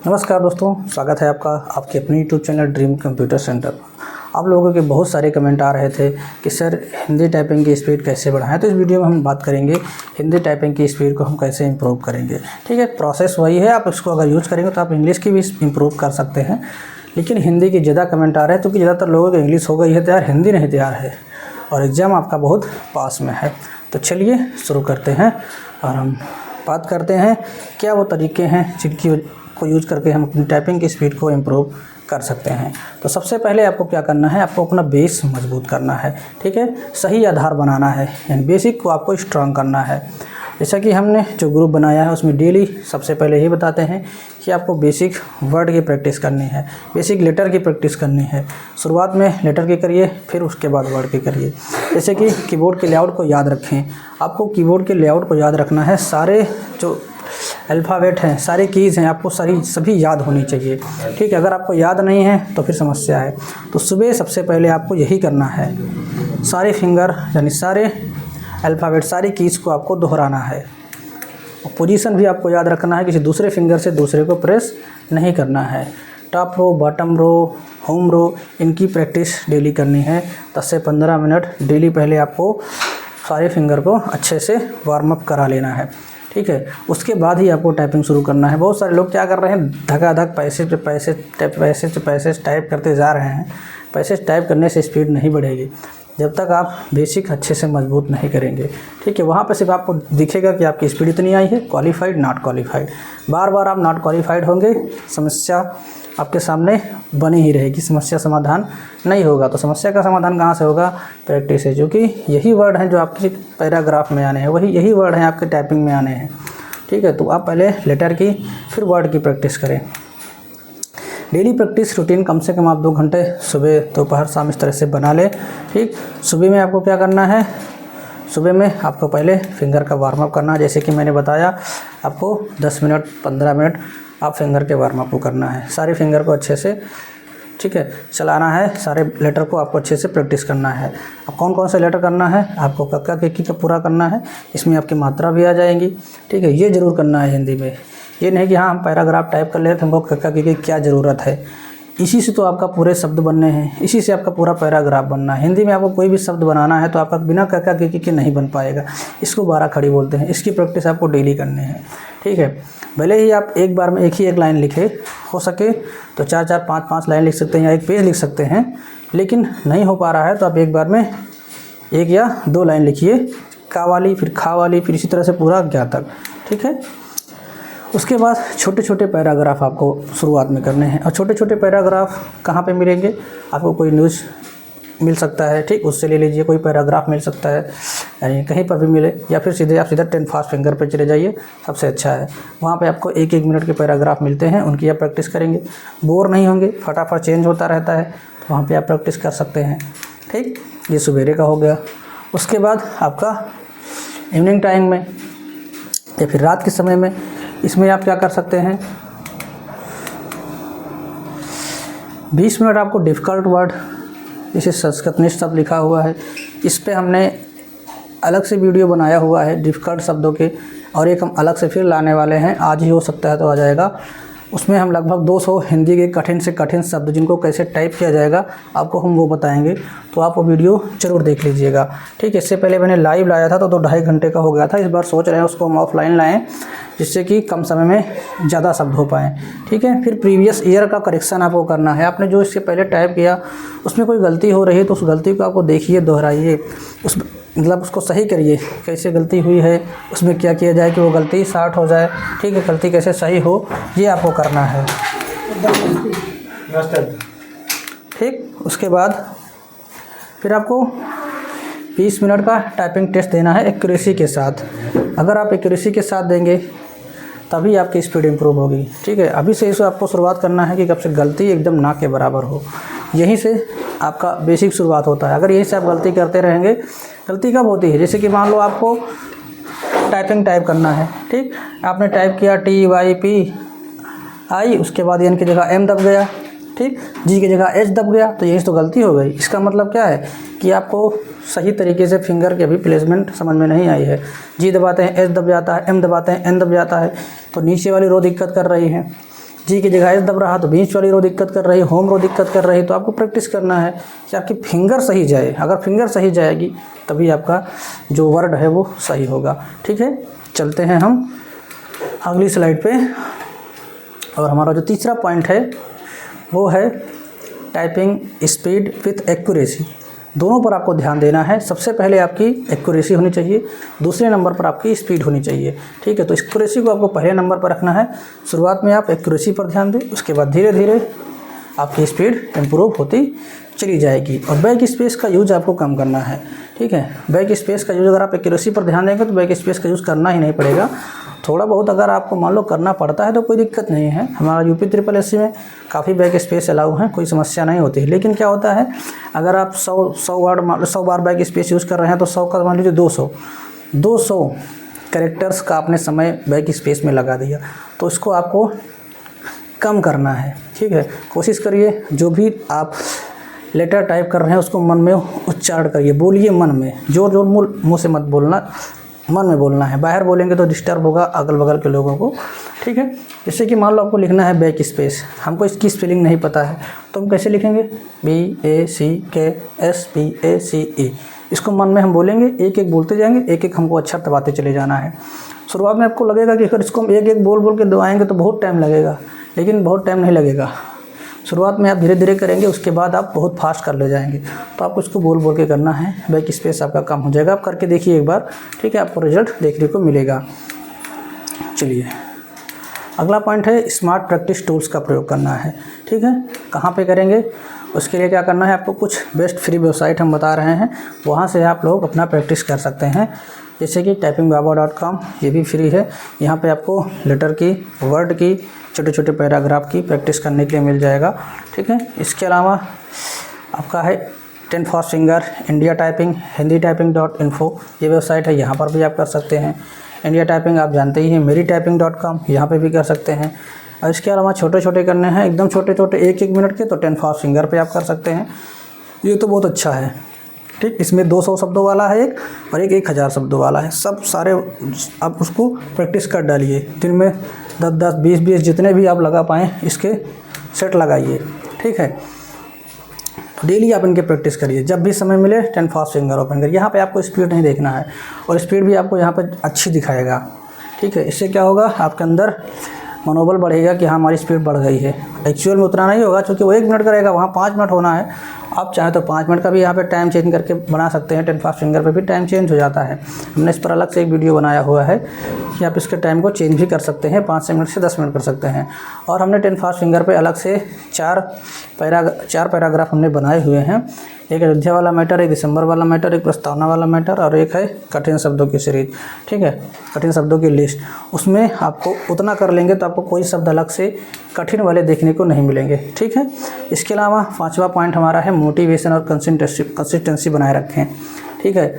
नमस्कार दोस्तों, स्वागत है आपका आपके अपने YouTube channel dream computer centre. आप लोगों के बहुत सारे कमेंट आ रहे थे कि सर हिंदी टाइपिंग की स्पीड कैसे बढ़ाएं। तो इस वीडियो में हम बात करेंगे हिंदी टाइपिंग की स्पीड को हम कैसे इंप्रूव करेंगे। ठीक है, प्रोसेस वही है। आप इसको अगर यूज़ करेंगे तो आप इंग्लिश की भी इंप्रूव कर सकते हैं, लेकिन हिंदी की ज़्यादा कमेंट आ रहे हैं क्योंकि ज़्यादातर लोगों को इंग्लिश हो गई है तैयार, हिंदी नहीं तैयार है और एग्ज़ाम आपका बहुत पास में है। तो चलिए शुरू करते हैं और हम बात करते हैं क्या वो तरीके हैं जिनकी को यूज़ करके हम अपनी टाइपिंग की स्पीड को इम्प्रूव कर सकते हैं। तो सबसे पहले आपको क्या करना है, आपको अपना बेस मजबूत करना है। ठीक है, सही आधार बनाना है, यानी बेसिक को आपको स्ट्रांग करना है। जैसा कि हमने जो ग्रुप बनाया है उसमें डेली सबसे पहले ही बताते हैं कि आपको बेसिक वर्ड की प्रैक्टिस करनी है, बेसिक लेटर की प्रैक्टिस करनी है। शुरुआत में लेटर की करिए, फिर उसके बाद वर्ड की करिए। जैसे कि कीबोर्ड के लेआउट को याद रखें, आपको कीबोर्ड के लेआउट को याद रखना है। सारे जो अल्फ़ाबेट हैं, सारी कीज़ हैं, आपको सभी याद होनी चाहिए। ठीक है, अगर आपको याद नहीं है तो फिर समस्या है। तो सुबह सबसे पहले आपको यही करना है, सारे फिंगर यानी सारे अल्फ़ाबेट, सारी कीज़ को आपको दोहराना है। और पोजीशन भी आपको याद रखना है, किसी दूसरे फिंगर से दूसरे को प्रेस नहीं करना है। Top row, bottom row, home row, इनकी प्रैक्टिस डेली करनी है। 10 से 15 मिनट डेली पहले आपको सारे फिंगर को अच्छे से वार्म अप करा लेना है। ठीक है, उसके बाद ही आपको टाइपिंग शुरू करना है। बहुत सारे लोग क्या कर रहे हैं, धकाधक पैसे पे पैसे टाइप करते जा रहे हैं। पैसे टाइप करने से स्पीड नहीं बढ़ेगी जब तक आप बेसिक अच्छे से मजबूत नहीं करेंगे। ठीक है, वहाँ पर सिर्फ आपको दिखेगा कि आपकी स्पीड इतनी आई है, क्वालिफाइड, नॉट क्वालिफाइड। बार बार आप नॉट क्वालिफाइड होंगे, समस्या आपके सामने बनी ही रहेगी, समस्या समाधान नहीं होगा। तो समस्या का समाधान कहाँ से होगा? प्रैक्टिस है, जो कि यही वर्ड हैं जो आपके पैराग्राफ में आने हैं, यही वर्ड हैं आपके टाइपिंग में आने हैं। ठीक है, तो आप पहले लेटर की फिर वर्ड की प्रैक्टिस करें। डेली प्रैक्टिस रूटीन कम से कम आप 2 घंटे सुबह दोपहर शाम इस तरह से बना लें। ठीक, सुबह में आपको क्या करना है, सुबह में आपको पहले फिंगर का वार्म अप करना है। जैसे कि मैंने बताया, आपको 10 मिनट 15 मिनट आप फिंगर के वार्म अप को करना है। सारे फिंगर को अच्छे से, ठीक है, चलाना है। सारे लेटर को आपको अच्छे से प्रैक्टिस करना है। अब कौन कौन से लेटर करना है, आपको कक्का केकी का पूरा करना है, इसमें आपकी मात्रा भी आ जाएंगी। ठीक है, ये ज़रूर करना है हिंदी में। ये नहीं कि हाँ हम पैराग्राफ टाइप कर ले तो हमको कक्का केकी की क्या ज़रूरत है। इसी से तो आपका पूरे शब्द बनने हैं, इसी से आपका पूरा पैराग्राफ बनना है। हिंदी में आपको कोई भी शब्द बनाना है तो आपका बिना कक्का केकी के नहीं बन पाएगा। इसको 12 खड़ी बोलते हैं। इसकी प्रैक्टिस आपको डेली करनी है। ठीक है, भले ही आप एक बार में एक लाइन लिखे, हो सके तो 4-4, 5-5 लाइन लिख सकते हैं या 1 पेज लिख सकते हैं, लेकिन नहीं हो पा रहा है तो आप एक बार में 1 या 2 लाइन लिखिए, का वाली, फिर खा वाली, फिर इसी तरह से पूरा ज्ञा तक। ठीक है, उसके बाद छोटे छोटे पैराग्राफ आपको शुरुआत में करने हैं। और छोटे छोटे पैराग्राफ कहाँ पे मिलेंगे, आपको कोई न्यूज़ मिल सकता है, ठीक, उससे ले लीजिए। कोई पैराग्राफ मिल सकता है, यानी कहीं पर भी मिले, या फिर सीधे 10 फास्ट फिंगर पे चले जाइए, सबसे अच्छा है। वहाँ पे आपको 1-1 मिनट के पैराग्राफ मिलते हैं, उनकी आप प्रैक्टिस करेंगे, बोर नहीं होंगे, फटाफट चेंज होता रहता है, तो वहाँ पर आप प्रैक्टिस कर सकते हैं। ठीक, ये सवेरे का हो गया। उसके बाद आपका इवनिंग टाइम में या फिर रात के समय में, इसमें आप क्या कर सकते हैं, 20 मिनट आपको डिफ़िकल्ट वर्ड, जैसे संस्कृत में शब्द लिखा हुआ है, इस पे हमने अलग से वीडियो बनाया हुआ है डिफ़िकल्ट शब्दों के, और एक हम अलग से फिर लाने वाले हैं, आज ही हो सकता है तो आ जाएगा। उसमें हम लगभग 200 हिंदी के कठिन से कठिन शब्द जिनको कैसे टाइप किया जाएगा आपको हम वो बताएंगे, तो आप वो वीडियो ज़रूर देख लीजिएगा। ठीक है, इससे पहले मैंने लाइव लाया था तो 2-2.5 घंटे का हो गया था। इस बार सोच रहे हैं उसको हम ऑफलाइन लाएं, जिससे कि कम समय में ज़्यादा शब्द हो पाएँ। ठीक है, फिर प्रीवियस ईयर का करेक्शन आपको करना है। आपने जो इससे पहले टाइप किया उसमें कोई गलती हो रही है तो उस गलती को आपको देखिए, दोहराइए, उस मतलब उसको सही करिए, कैसे गलती हुई है, उसमें क्या किया जाए कि वो गलती शॉर्ट हो जाए। ठीक है, गलती कैसे सही हो, ये आपको करना है। ठीक, उसके बाद फिर आपको 20 मिनट का टाइपिंग टेस्ट देना है एक्यूरेसी के साथ। अगर आप एक्यूरेसी के साथ देंगे तभी आपकी स्पीड इम्प्रूव होगी। ठीक है, अभी से इसे आपको शुरुआत करना है कि कब से गलती एकदम ना के बराबर हो, यहीं से आपका बेसिक शुरुआत होता है। अगर यहीं से आप गलती करते रहेंगे, गलती कब होती है, जैसे कि मान लो आपको टाइपिंग टाइप करना है, ठीक, आपने टाइप किया TYPI, उसके बाद एन की जगह M दब गया, ठीक, जी की जगह H दब गया, तो यही तो गलती हो गई। इसका मतलब क्या है कि आपको सही तरीके से फिंगर की अभी प्लेसमेंट समझ में नहीं आई है। जी दबाते हैं H दब जाता है, M दबाते हैं N दब जाता है, तो नीचे वाली रो दिक्कत कर रही है। जी की जगह एस दब रहा तो बीच वाली रो दिक्कत कर रही, होम रो दिक्कत कर रही, तो आपको प्रैक्टिस करना है कि आपकी फिंगर सही जाए। अगर फिंगर सही जाएगी तभी आपका जो वर्ड है वो सही होगा। ठीक है, चलते हैं हम अगली स्लाइड पे। और हमारा जो तीसरा पॉइंट है वो है टाइपिंग स्पीड विथ एक्यूरेसी। दोनों पर आपको ध्यान देना है। सबसे पहले आपकी एक्यूरेसी होनी चाहिए, दूसरे नंबर पर आपकी स्पीड होनी चाहिए। ठीक है, तो एक्यूरेसी को आपको पहले नंबर पर रखना है। शुरुआत में आप एक्यूरेसी पर ध्यान दें, उसके बाद धीरे धीरे आपकी स्पीड इम्प्रूव होती चली जाएगी। और बैक स्पेस का यूज आपको कम करना है। ठीक है, बैक स्पेस का यूज अगर आप एक्यूरेसी पर ध्यान देंगे तो बैक स्पेस का यूज़ करना ही नहीं पड़ेगा। थोड़ा बहुत अगर आपको मान लो करना पड़ता है तो कोई दिक्कत नहीं है। हमारा यूपी SSC में काफ़ी बैक स्पेस अलाउ हैं, कोई समस्या नहीं होती है। लेकिन क्या होता है, अगर आप 100 बार बैक स्पेस यूज़ कर रहे हैं तो 100 का मान लीजिए 200 कैरेक्टर्स का आपने समय बैक स्पेस में लगा दिया, तो इसको आपको कम करना है। ठीक है, कोशिश करिए जो भी आप लेटर टाइप कर रहे हैं उसको मन में उच्चारण करिए, बोलिए मन में, जोर जोर मुंह से मत बोलना, मन में बोलना है। बाहर बोलेंगे तो डिस्टर्ब होगा अगल बगल के लोगों को। ठीक है, जैसे कि मान लो आपको लिखना है बैक स्पेस, हमको इसकी स्पेलिंग नहीं पता है तो हम कैसे लिखेंगे, BACKSPACE। इसको मन में हम बोलेंगे, एक एक बोलते जाएंगे, एक एक हमको अच्छा दबाते चले जाना है। शुरुआत में आपको लगेगा कि अगर इसको हम एक एक बोल बोल के दबाएंगे तो बहुत टाइम लगेगा, लेकिन बहुत टाइम नहीं लगेगा। शुरुआत में आप धीरे धीरे करेंगे, उसके बाद आप बहुत फास्ट कर ले जाएंगे। तो आपको इसको बोल बोल के करना है, बैक स्पेस आपका कम हो जाएगा। आप करके देखिए एक बार, ठीक है, आपको रिजल्ट देखने को मिलेगा। चलिए अगला पॉइंट है स्मार्ट प्रैक्टिस टूल्स का प्रयोग करना है। ठीक है, कहाँ पे करेंगे, उसके लिए क्या करना है, आपको कुछ बेस्ट फ्री वेबसाइट हम बता रहे हैं, वहाँ से आप लोग अपना प्रैक्टिस कर सकते हैं। जैसे कि typingbaba.com, ये भी फ्री है। यहाँ पे आपको लेटर की, वर्ड की, छोटे छोटे पैराग्राफ की प्रैक्टिस करने के लिए मिल जाएगा। ठीक है, इसके अलावा आपका है 10 fast finger, India typing, Hindi typing.info, ये वेबसाइट है, यहाँ पर भी आप कर सकते हैं। इंडिया टाइपिंग आप जानते ही हैं, मेरी typing.com, यहाँ पे भी कर सकते हैं। और इसके अलावा छोटे छोटे करने हैं, एकदम छोटे छोटे 1-1 मिनट के, तो 10 फास्ट फिंगर पे आप कर सकते हैं। ये तो बहुत अच्छा है। ठीक, इसमें 200 शब्दों वाला है एक, और एक 1000 शब्दों वाला है। सब सारे आप उसको प्रैक्टिस कर डालिए। दिन में 10-10, 20-20 जितने भी आप लगा पाएँ इसके सेट लगाइए। ठीक है, डेली आप इनके प्रैक्टिस करिए। जब भी समय मिले 10 फास्ट फिंगर ओपन करिए। यहाँ पे आपको स्पीड नहीं देखना है, और स्पीड भी आपको यहाँ पे अच्छी दिखाएगा। ठीक है, इससे क्या होगा, आपके अंदर मनोबल बढ़ेगा कि हाँ हमारी स्पीड बढ़ गई है। एक्चुअल में उतना नहीं होगा, क्योंकि वो 1 मिनट करेगा, वहाँ 5 मिनट होना है। आप चाहें तो 5 मिनट का भी यहाँ पे टाइम चेंज करके बना सकते हैं। 10 फास्ट फिंगर पे भी टाइम चेंज हो जाता है। हमने इस पर अलग से एक वीडियो बनाया हुआ है कि आप इसके टाइम को चेंज भी कर सकते हैं, 5 मिनट से 10 मिनट कर सकते हैं। और हमने 10 फास्ट फिंगर पे अलग से 4 पैराग्राफ हमने बनाए हुए हैं। एक अयोध्या वाला मैटर, एक दिसंबर वाला मैटर, एक प्रस्तावना वाला मैटर, और एक है कठिन शब्दों की सीरीज। ठीक है, कठिन शब्दों की लिस्ट। उसमें आपको उतना कर लेंगे तो आपको कोई शब्द अलग से कठिन वाले देखने को नहीं मिलेंगे। ठीक है, इसके अलावा 5वां पॉइंट हमारा है मोटिवेशन और कंसिस्टेंसी बनाए रखें। ठीक है,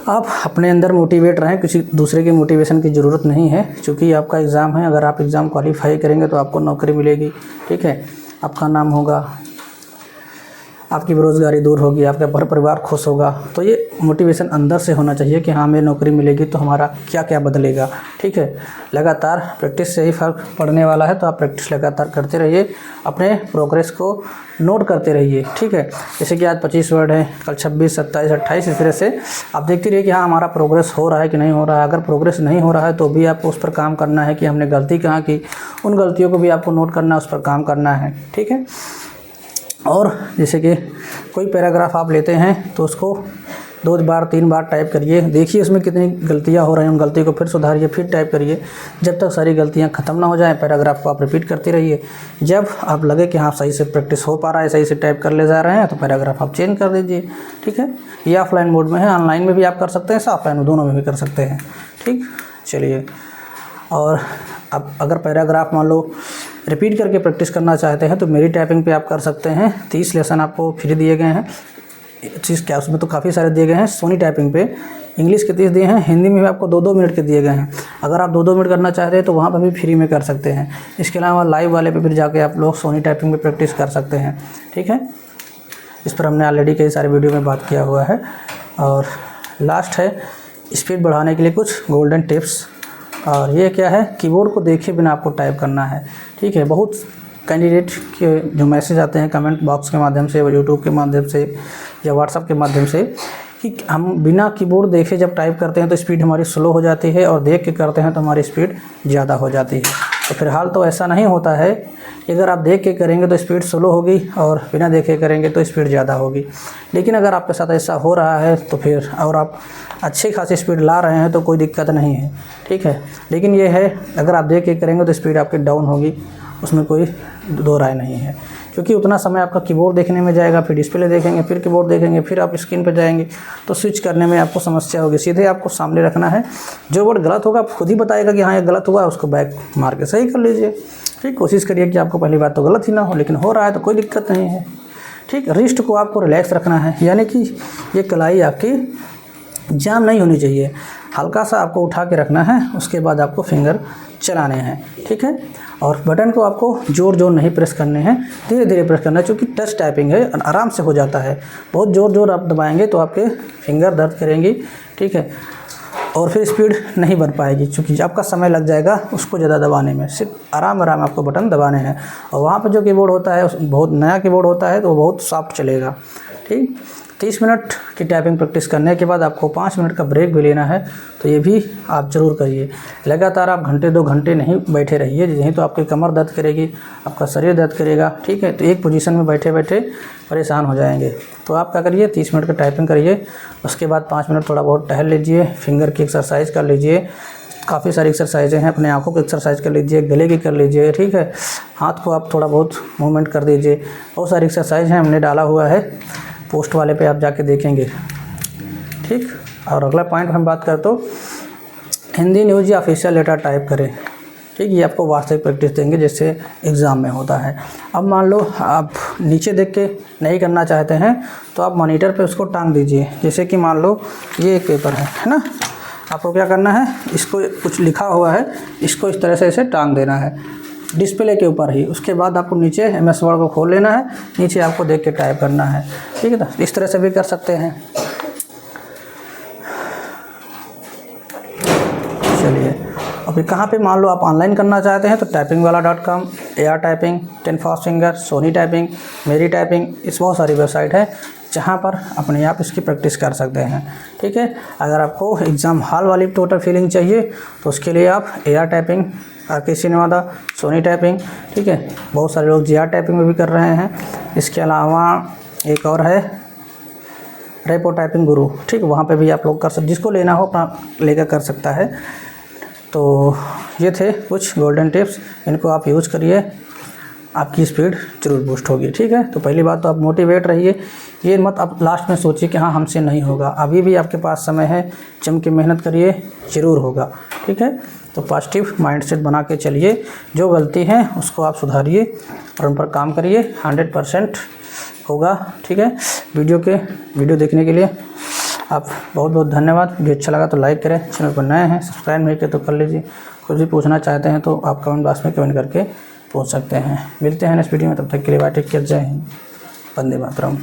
आप अपने अंदर मोटिवेट रहें, किसी दूसरे की मोटिवेशन की ज़रूरत नहीं है। क्योंकि आपका एग्ज़ाम है, अगर आप एग्ज़ाम क्वालिफाई करेंगे तो आपको नौकरी मिलेगी। ठीक है, आपका नाम होगा, आपकी बेरोज़गारी दूर होगी, आपका परिवार खुश होगा। तो ये मोटिवेशन अंदर से होना चाहिए कि हाँ हमें नौकरी मिलेगी तो हमारा क्या क्या बदलेगा। ठीक है, लगातार प्रैक्टिस से ही फ़र्क पड़ने वाला है। तो आप प्रैक्टिस लगातार करते रहिए, अपने प्रोग्रेस को नोट करते रहिए। ठीक है, जैसे कि आज 25 वर्ड है, कल 26, 27, 28, इस तरह से आप देखते रहिए कि हाँ हमारा प्रोग्रेस हो रहा है कि नहीं हो रहा है। अगर प्रोग्रेस नहीं हो रहा है तो भी आपको उस पर काम करना है कि हमने गलती कहाँ की, उन गलतियों को भी आपको नोट करना है, उस पर काम करना है। ठीक है, और जैसे कि कोई पैराग्राफ आप लेते हैं तो उसको 2 बार 3 बार टाइप करिए, देखिए उसमें कितनी गलतियां हो रही हैं, उन गलतियों को फिर सुधारिए, फिर टाइप करिए। जब तक सारी गलतियां ख़त्म ना हो जाएं, पैराग्राफ को आप रिपीट करते रहिए। जब आप लगे कि हाँ सही से प्रैक्टिस हो पा रहा है, सही से टाइप कर ले जा रहे हैं, तो पैराग्राफ आप चेंज कर दीजिए। ठीक है, ये ऑफलाइन मोड में है, ऑनलाइन में भी आप कर सकते हैं, ऑफलाइन में, दोनों में भी कर सकते हैं। ठीक, चलिए, और अब अगर पैराग्राफ मान लो रिपीट करके प्रैक्टिस करना चाहते हैं तो मेरी टाइपिंग पे आप कर सकते हैं। 30 लेसन आपको फ्री दिए गए हैं। 30 क्या, उसमें तो काफ़ी सारे दिए गए हैं। सोनी टाइपिंग पे इंग्लिश के 30 दिए हैं, हिंदी में भी आपको 2-2 मिनट के दिए गए हैं। अगर आप 2-2 मिनट करना चाहते हैं तो वहाँ पर भी फ्री में कर सकते हैं। इसके अलावा लाइव वाले पे फिर जाके आप लोग सोनी टाइपिंग में प्रैक्टिस कर सकते हैं। ठीक है, इस पर हमने ऑलरेडी कई सारे वीडियो में बात किया हुआ है। और लास्ट है स्पीड बढ़ाने के लिए कुछ गोल्डन टिप्स। और ये क्या है, कीबोर्ड को देखे बिना आपको टाइप करना है। ठीक है, बहुत कैंडिडेट के जो मैसेज आते हैं कमेंट बॉक्स के माध्यम से, यूट्यूब के माध्यम से या व्हाट्सएप के माध्यम से कि हम बिना कीबोर्ड देखे जब टाइप करते हैं तो स्पीड हमारी स्लो हो जाती है और देख के करते हैं तो हमारी स्पीड ज़्यादा हो जाती है। तो फिलहाल तो ऐसा नहीं होता है कि अगर आप देख के करेंगे तो स्पीड स्लो होगी और बिना देखे करेंगे तो स्पीड ज़्यादा होगी। लेकिन अगर आपके साथ ऐसा हो रहा है तो फिर और आप अच्छी खासी स्पीड ला रहे हैं तो कोई दिक्कत नहीं है। ठीक है, लेकिन ये है अगर आप देख के करेंगे तो स्पीड आपकी डाउन होगी, उसमें कोई दो राय नहीं है, क्योंकि उतना समय आपका कीबोर्ड देखने में जाएगा, फिर डिस्प्ले देखेंगे, फिर कीबोर्ड देखेंगे, फिर आप स्क्रीन पर जाएंगे तो स्विच करने में आपको समस्या होगी। सीधे आपको सामने रखना है, जो वर्ड गलत होगा आप खुद ही बताएगा कि हाँ ये गलत हुआ है, उसको बैक मार के सही कर लीजिए। ठीक, कोशिश करिए कि आपको पहली बात तो गलत ही ना हो, लेकिन हो रहा है तो कोई दिक्कत नहीं है। ठीक, रिस्ट को आपको रिलैक्स रखना है, यानी कि ये कलाई आपकी जाम नहीं होनी चाहिए, हल्का सा आपको उठा के रखना है, उसके बाद आपको फिंगर चलाने हैं। ठीक है, और बटन को आपको जोर जोर नहीं प्रेस करने हैं, धीरे धीरे प्रेस करना है, क्योंकि टच टाइपिंग है, आराम से हो जाता है। बहुत ज़ोर ज़ोर आप दबाएंगे तो आपके फिंगर दर्द करेंगी। ठीक है, और फिर स्पीड नहीं बन पाएगी, क्योंकि आपका समय लग जाएगा उसको ज़्यादा दबाने में। सिर्फ आराम आराम आपको बटन दबाने हैं। और वहाँ पर जो कीबोर्ड होता है बहुत नया कीबोर्ड होता है तो वो बहुत सॉफ्ट चलेगा। ठीक, 30 मिनट की टाइपिंग प्रैक्टिस करने के बाद आपको 5 मिनट का ब्रेक भी लेना है, तो ये भी आप ज़रूर करिए। लगातार आप घंटे 2 घंटे नहीं बैठे रहिए, नहीं तो आपकी कमर दर्द करेगी, आपका शरीर दर्द करेगा। ठीक है, तो एक पोजीशन में बैठे बैठे परेशान हो जाएंगे। तो आप क्या करिए, 30 मिनट का टाइपिंग करिए, उसके बाद 5 मिनट थोड़ा बहुत टहल लीजिए, फिंगर की एक्सरसाइज कर लीजिए। काफ़ी सारी एक्सरसाइजें हैं, अपने आँखों की एक्सरसाइज कर लीजिए, गले की कर लीजिए। ठीक है, हाथ को आप थोड़ा बहुत मूवमेंट कर दीजिए। बहुत सारी एक्सरसाइज हैं, हमने डाला हुआ है पोस्ट वाले पे, आप जाके देखेंगे। ठीक, और अगला पॉइंट हम बात करें तो हिंदी न्यूज़ या ऑफिशियल लेटर टाइप करें। ठीक, ये आपको वास्तविक प्रैक्टिस देंगे जैसे एग्ज़ाम में होता है। अब मान लो आप नीचे देख के नहीं करना चाहते हैं तो आप मॉनिटर पे उसको टांग दीजिए। जैसे कि मान लो ये एक पेपर है ना, आपको क्या करना है, इसको कुछ लिखा हुआ है, इसको इस तरह से इसे टांग देना है डिस्प्ले के ऊपर ही। उसके बाद आपको नीचे MS वर्ड को खोल लेना है, नीचे आपको देख के टाइप करना है। ठीक है ना, इस तरह से भी कर सकते हैं। चलिए, अभी कहाँ पे मान लो आप ऑनलाइन करना चाहते हैं तो typingwala.com, AR typing, 10 fast finger, Soni typing, मेरी टाइपिंग, इस बहुत सारी वेबसाइट है जहाँ पर अपने आप इसकी प्रैक्टिस कर सकते हैं। ठीक है, अगर आपको एग्ज़ाम हॉल वाली टोटल फीलिंग चाहिए तो उसके लिए आप AR टाइपिंग, RK सिनेमादा, सोनी टाइपिंग। ठीक है, बहुत सारे लोग GR टाइपिंग में भी कर रहे हैं। इसके अलावा एक और है रेपो टाइपिंग गुरु। ठीक, वहाँ पे भी आप लोग कर सकते, जिसको लेना हो अपना लेकर कर सकता है। तो ये थे कुछ गोल्डन टिप्स, इनको आप यूज़ करिए, आपकी स्पीड जरूर बूस्ट होगी। ठीक है, तो पहली बात तो आप मोटिवेट रहिए, ये मत आप लास्ट में सोचिए कि हाँ हमसे नहीं होगा, अभी भी आपके पास समय है, जम के मेहनत करिए, ज़रूर होगा। ठीक है, तो पॉजिटिव माइंडसेट बना के चलिए, जो गलती है उसको आप सुधारिए और उन पर काम करिए, 100% होगा। ठीक है, वीडियो देखने के लिए आप बहुत बहुत धन्यवाद। वीडियो अच्छा लगा तो लाइक करें, चैनल पर नए हैं सब्सक्राइब नहीं किया तो कर लीजिए। कुछ भी पूछना चाहते हैं तो आप कमेंट बॉक्स में कमेंट करके पूछ सकते हैं। मिलते हैं नेक्स्ट वीडियो में, तब तक के लिए बाय, टेक केयर, जय हिंद, वंदे मातरम।